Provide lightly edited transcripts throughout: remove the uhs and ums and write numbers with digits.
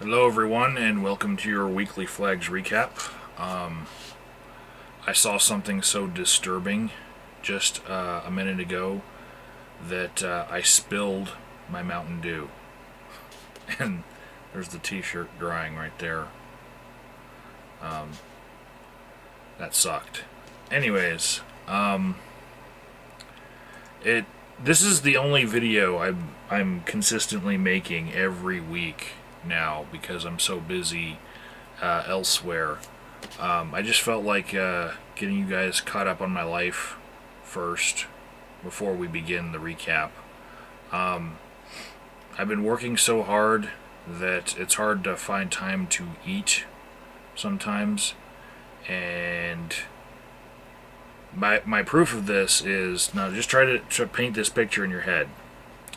Hello, everyone, and welcome to your weekly Flags recap. I saw something so disturbing just a minute ago that I spilled my Mountain Dew. And there's the t shirt drying right there. That sucked. Anyways, it this is the only video I'm consistently making every week now because I'm so busy elsewhere. I just felt like getting you guys caught up on my life first before we begin the recap. I've been working so hard that it's hard to find time to eat sometimes, and my proof of this is now just try to paint this picture in your head.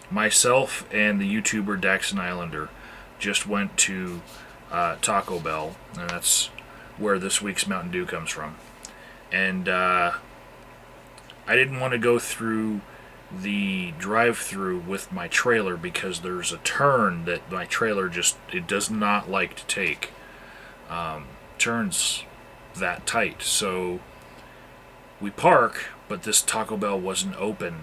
Myself and the YouTuber Daxon Islander just went to Taco Bell, and that's where this week's Mountain Dew comes from. And I didn't want to go through the drive-through with my trailer because there's a turn that my trailer it does not like to take. Turns that tight, so we park, but this Taco Bell wasn't open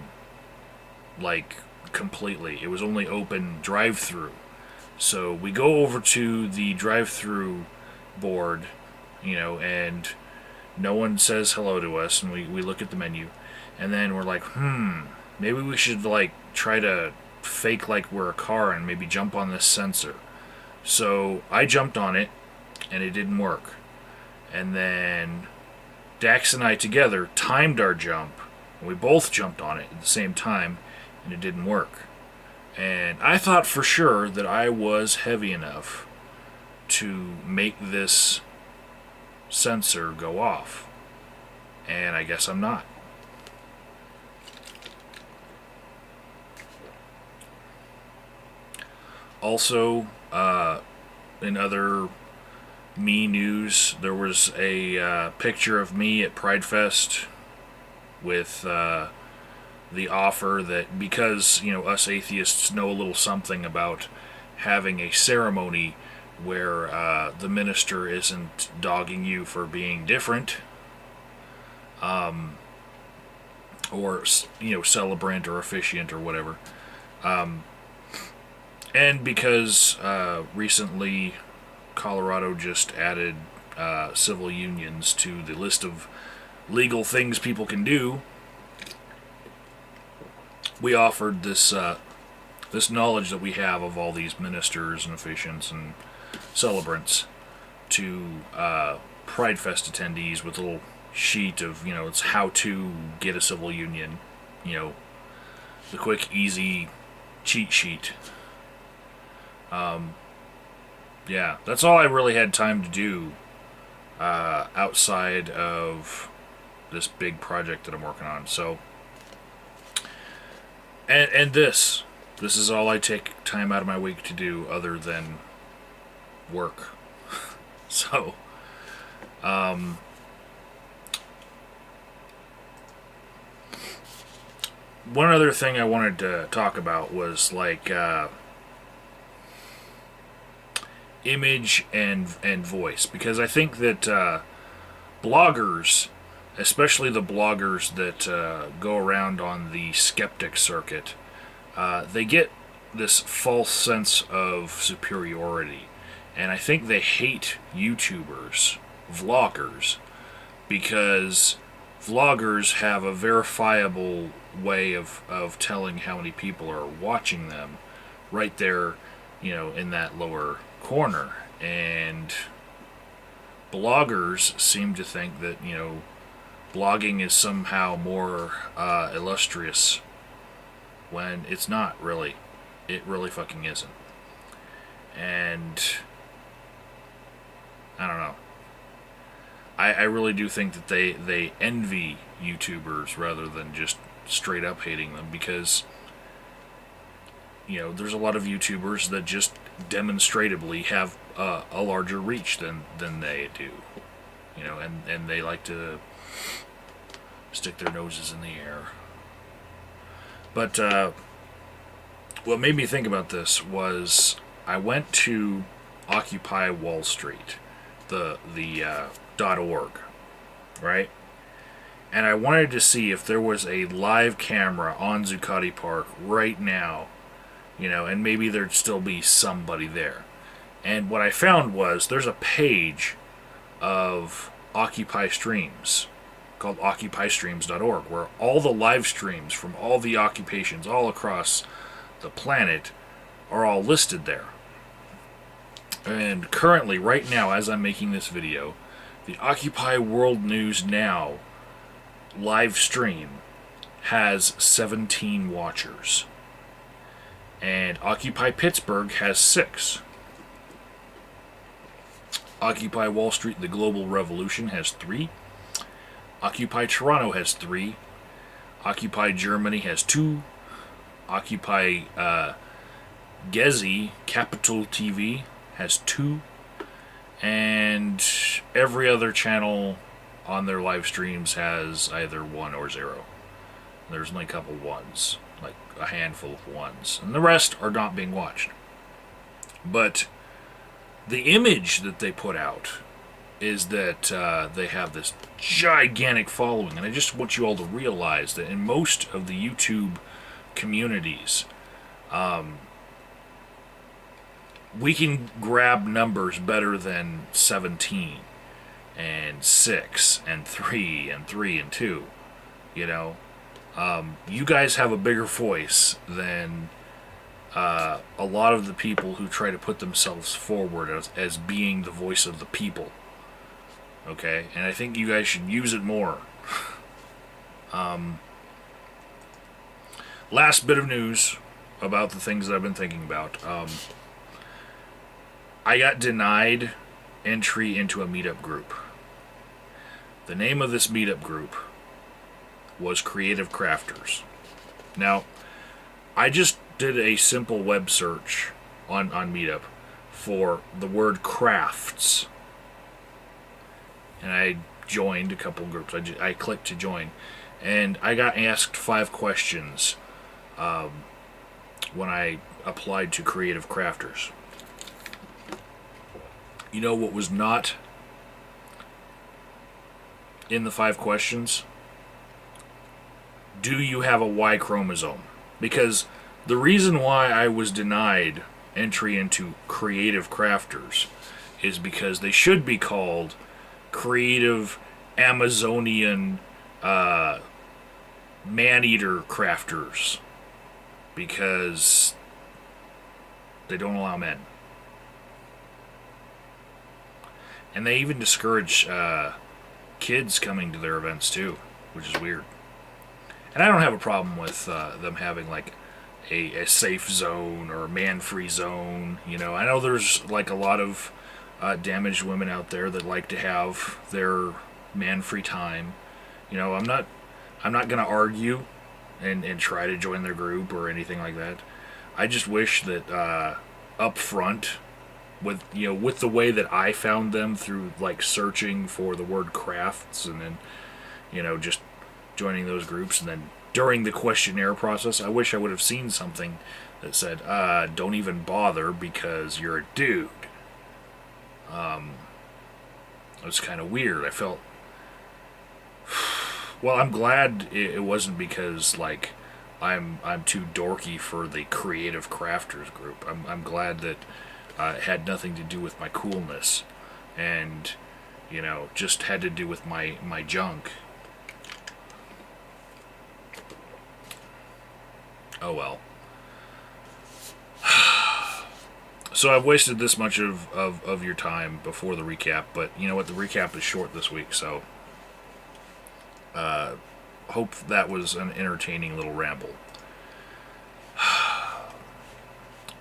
like completely. It was only open drive-through. So we go over to the drive-through board, and no one says hello to us, and we look at the menu, and then we're like, maybe we should try to fake like we're a car and maybe jump on this sensor. So I jumped on it, and it didn't work. And then Dax and I together timed our jump, and we both jumped on it at the same time, and it didn't work. And I thought for sure that I was heavy enough to make this sensor go off. And I guess I'm not. Also, in other me news, there was a picture of me at Pride Fest with the offer that because us atheists know a little something about having a ceremony where the minister isn't dogging you for being different, or celebrant or officiant or whatever, and because recently Colorado just added civil unions to the list of legal things people can do. We offered this knowledge that we have of all these ministers and officiants and celebrants to Pride Fest attendees with a little sheet of it's how to get a civil union, the quick, easy cheat sheet. Yeah, that's all I really had time to do outside of this big project that I'm working on. So. And this is all I take time out of my week to do other than work. So, one other thing I wanted to talk about was image and voice, because I think that bloggers, especially the bloggers that go around on the skeptic circuit, they get this false sense of superiority. And I think they hate YouTubers, vloggers, because vloggers have a verifiable way of telling how many people are watching them right there, in that lower corner. And bloggers seem to think that, blogging is somehow more illustrious when it's not really. It really fucking isn't. And I don't know. I really do think that they envy YouTubers rather than just straight up hating them, because there's a lot of YouTubers that just demonstratively have a larger reach than they do. And they like to stick their noses in the air. But what made me think about this was I went to Occupy Wall Street, the .org, right? And I wanted to see if there was a live camera on Zuccotti Park right now, and maybe there'd still be somebody there. And what I found was there's a page of Occupy Streams called occupystreams.org, where all the live streams from all the occupations all across the planet are all listed there. And currently, right now, as I'm making this video, the Occupy World News Now live stream has 17 watchers. And Occupy Pittsburgh has 6. Occupy Wall Street, the Global Revolution, has 3. Occupy Toronto has 3. Occupy Germany has 2. Occupy Gezi, Capital TV, has 2. And every other channel on their live streams has either 1 or 0. There's only a couple ones, like a handful of ones. And the rest are not being watched. But the image that they put out is that they have this gigantic following. And I just want you all to realize that in most of the YouTube communities, we can grab numbers better than 17 and 6 and 3 and 3 and 2. You guys have a bigger voice than a lot of the people who try to put themselves forward as being the voice of the people. Okay? And I think you guys should use it more. Last bit of news about the things that I've been thinking about. I got denied entry into a meetup group. The name of this meetup group was Creative Crafters. Now, I just did a simple web search on Meetup for the word crafts. And I joined a couple groups. I clicked to join. And I got asked 5 questions when I applied to Creative Crafters. You know what was not in the 5 questions? Do you have a Y chromosome? Because the reason why I was denied entry into Creative Crafters is because they should be called Creative Amazonian Man-Eater Crafters, because they don't allow men. And they even discourage kids coming to their events too, which is weird. And I don't have a problem with them having like a safe zone or a man-free zone. I know there's like a lot of damaged women out there that like to have their man-free time. I'm not gonna argue and try to join their group or anything like that. I just wish that up front, with the way that I found them through like searching for the word crafts and then just joining those groups, and then during the questionnaire process, I wish I would have seen something that said, don't even bother because you're a dude. It was kind of weird. I felt, well, I'm glad it wasn't because like I'm too dorky for the Creative Crafters group. I'm glad that it had nothing to do with my coolness, and just had to do with my junk. Oh well. So I've wasted this much of your time before the recap, but you know what? The recap is short this week, so hope that was an entertaining little ramble.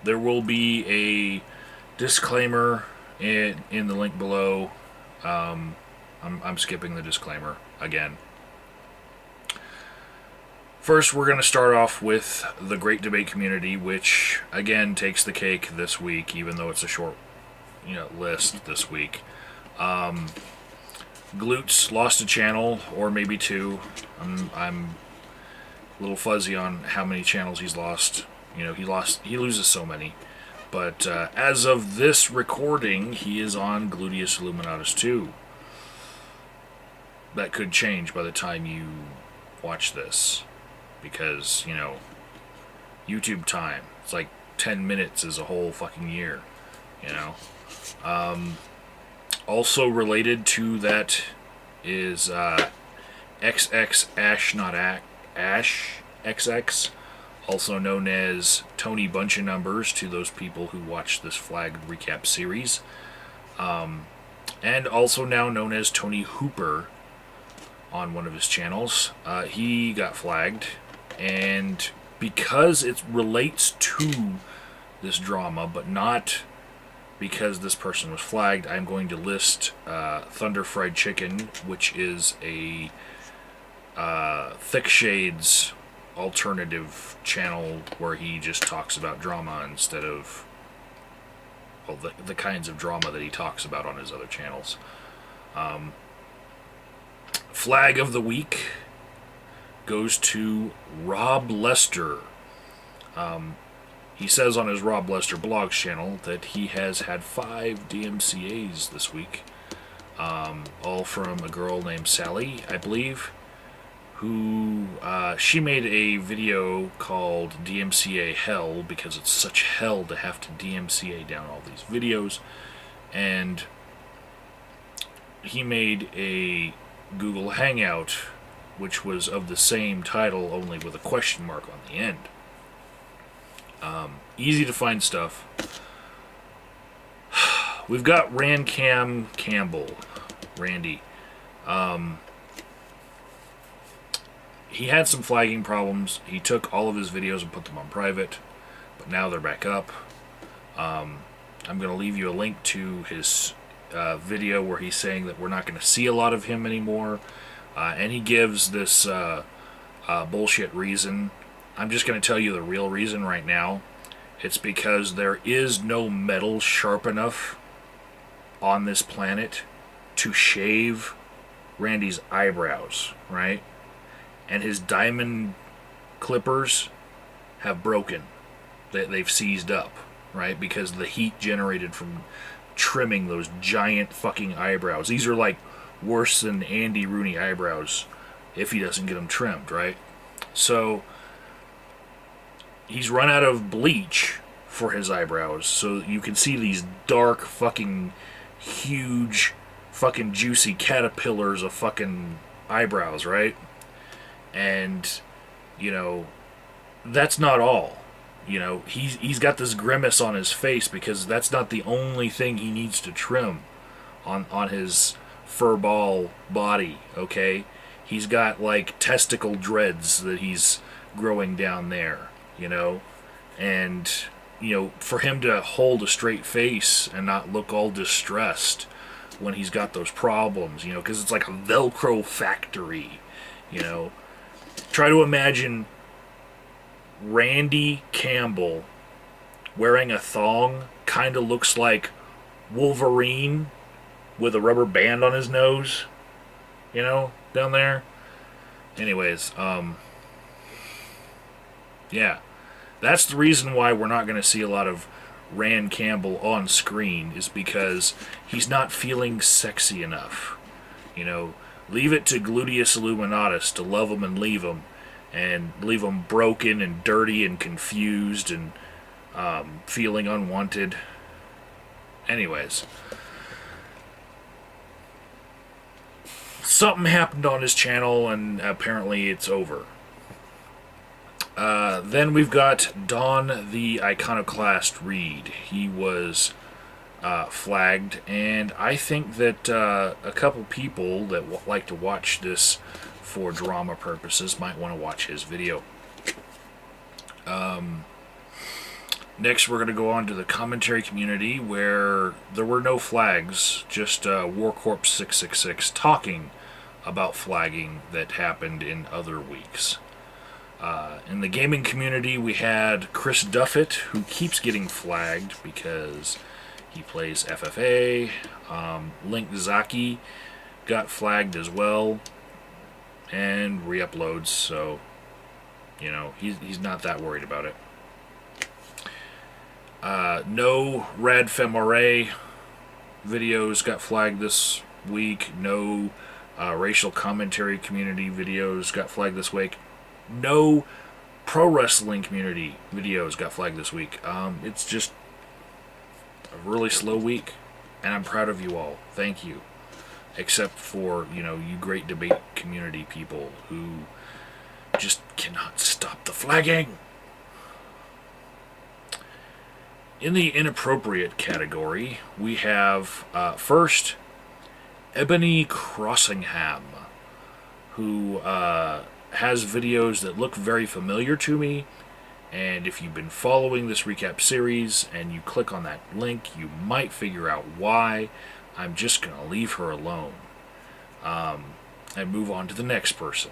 There will be a disclaimer in the link below. I'm skipping the disclaimer again. First, we're going to start off with the Great Debate Community, which, again, takes the cake this week, even though it's a short, list this week. Glutes lost a channel, or maybe 2. I'm a little fuzzy on how many channels he's lost. He loses so many. But as of this recording, he is on Gluteus Illuminatus 2. That could change by the time you watch this. Because, you know, YouTube time. It's like 10 minutes is a whole fucking year. You know? Also related to that is XX Ash Not Ash XX, also known as Tony Bunch of Numbers to those people who watch this flagged recap series, and also now known as Tony Hooper on one of his channels. He got flagged, and because it relates to this drama, but not because this person was flagged, I'm going to list Thunder Fried Chicken, which is a Thick Shades alternative channel where he just talks about drama instead of, well, the kinds of drama that he talks about on his other channels. Flag of the week goes to Rob Lester. He says on his Rob Lester Blogs channel that he has had 5 DMCAs this week, all from a girl named Sally, I believe, who, she made a video called DMCA Hell, because it's such hell to have to DMCA down all these videos, and he made a Google Hangout, which was of the same title, only with a question mark on the end. Easy to find stuff. We've got Rancam Campbell, Randy. He had some flagging problems. He took all of his videos and put them on private, but now they're back up. I'm going to leave you a link to his video where he's saying that we're not going to see a lot of him anymore, and he gives this bullshit reason. I'm just going to tell you the real reason right now. It's because there is no metal sharp enough on this planet to shave Randy's eyebrows, right? And his diamond clippers have broken. They've seized up, right? Because of the heat generated from trimming those giant fucking eyebrows. These are like worse than Andy Rooney eyebrows if he doesn't get them trimmed, right? So he's run out of bleach for his eyebrows, so you can see these dark fucking huge fucking juicy caterpillars of fucking eyebrows, right? And, you know, that's not all. You know, he's got this grimace on his face because that's not the only thing he needs to trim on his furball body, okay? He's got, like, testicle dreads that he's growing down there, you know? And, you know, for him to hold a straight face and not look all distressed when he's got those problems, you know, because it's like a Velcro factory, you know? Try to imagine Randy Campbell wearing a thong, kind of looks like Wolverine with a rubber band on his nose, you know, down there. Anyways, yeah, that's the reason why we're not going to see a lot of Rand Campbell on screen, is because he's not feeling sexy enough. You know, leave it to Gluteus Illuminatus to love him and leave him broken and dirty and confused and feeling unwanted. Anyways, something happened on his channel and apparently it's over. Then we've got Don the Iconoclast Reed. He was flagged, and I think that a couple people that like to watch this for drama purposes might want to watch his video. Next, we're going to go on to the commentary community, where there were no flags, just Warcorp 666 talking about flagging that happened in other weeks. In the gaming community, we had Chris Duffett, who keeps getting flagged because he plays FFA. Link Zaki got flagged as well, and re-uploads, so, you know, he's not that worried about it. No Rad Femore videos got flagged this week. No racial commentary community videos got flagged this week. No pro wrestling community videos got flagged this week. It's just a really slow week, and I'm proud of you all. Thank you. Except for, you great debate community people who just cannot stop the flagging. In the inappropriate category, we have first Ebony Crossingham, who has videos that look very familiar to me. And if you've been following this recap series and you click on that link, you might figure out why. I'm just going to leave her alone and move on to the next person.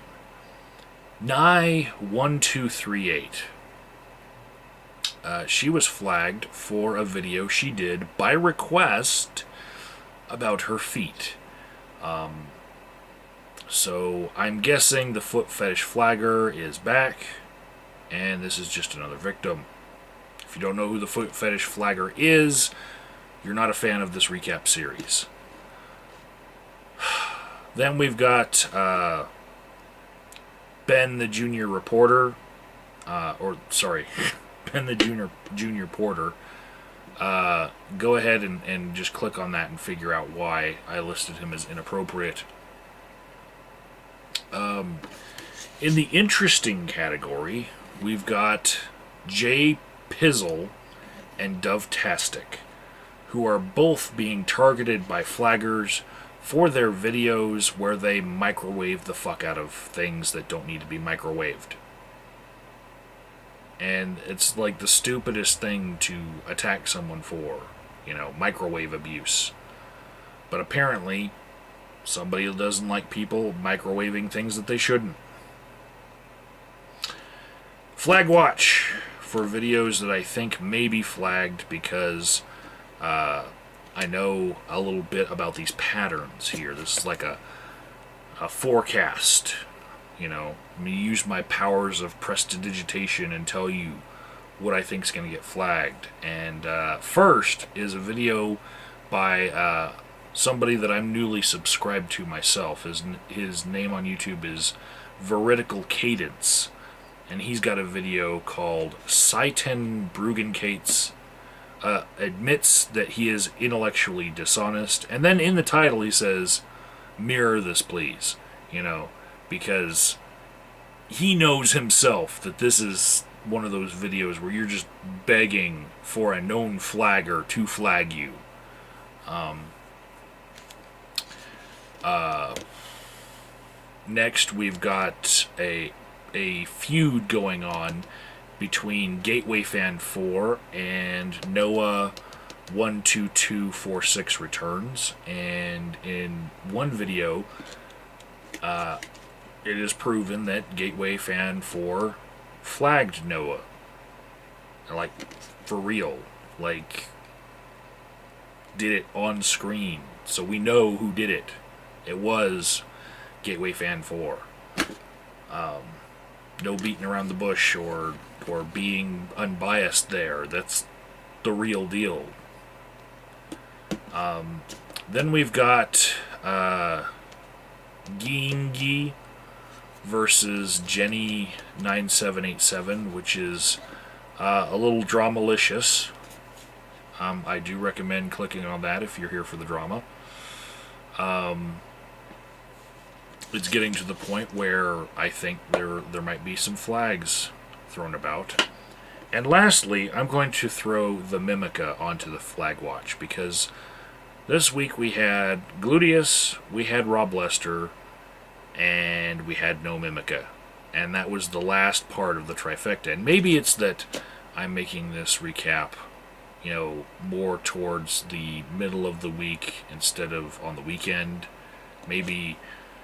Nye1238. She was flagged for a video she did by request about her feet. So I'm guessing the foot fetish flagger is back, and this is just another victim. If you don't know who the foot fetish flagger is, you're not a fan of this recap series. Then we've got Ben the Junior Reporter, Ben the Junior Porter. Go ahead and just click on that and figure out why I listed him as inappropriate. In the interesting category, we've got Jay Pizzle and Dove-tastic, who are both being targeted by flaggers for their videos where they microwave the fuck out of things that don't need to be microwaved. And it's like the stupidest thing to attack someone for, microwave abuse. But apparently, somebody doesn't like people microwaving things that they shouldn't. Flag watch for videos that I think may be flagged because I know a little bit about these patterns here. This is like a forecast. I'm going to use my powers of prestidigitation and tell you what I think is going to get flagged. And first is a video by somebody that I'm newly subscribed to myself. His name on YouTube is Veridical Cadence. And he's got a video called Saiten Bruggenkates admits that he is intellectually dishonest. And then in the title he says, mirror this please. Because he knows himself that this is one of those videos where you're just begging for a known flagger to flag you. Next, we've got a feud going on between Gateway Fan 4 and Noah 12246 returns. And in one video, it is proven that Gateway Fan 4 flagged Noah. Like, for real. Like, did it on screen. So we know who did it. It was Gateway Fan 4. No beating around the bush or being unbiased there. That's the real deal. Then we've got Gingy versus Jenny9787, which is a little dramalicious. I do recommend clicking on that if you're here for the drama. It's getting to the point where I think there might be some flags thrown about. And lastly, I'm going to throw the Mimica onto the flag watch, because this week we had Gluteus, we had Rob Lester, and we had no Mimica. And that was the last part of the trifecta. And maybe it's that I'm making this recap, more towards the middle of the week instead of on the weekend. Maybe,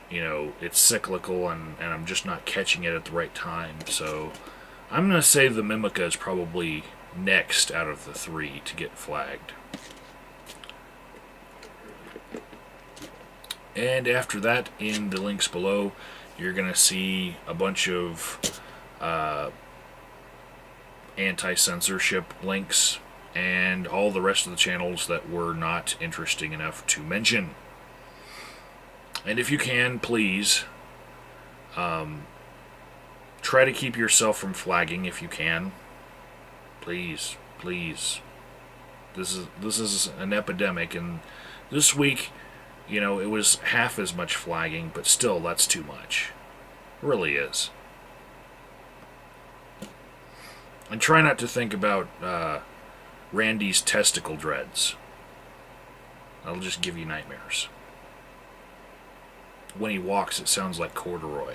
it's cyclical and I'm just not catching it at the right time. So I'm going to say the Mimica is probably next out of the three to get flagged. And after that, in the links below, you're going to see a bunch of anti-censorship links and all the rest of the channels that were not interesting enough to mention. And if you can, please, try to keep yourself from flagging if you can. Please, please. This is an epidemic, and this week, it was half as much flagging, but still, that's too much. It really is. And try not to think about Randy's testicle dreads. That'll just give you nightmares. When he walks, it sounds like corduroy.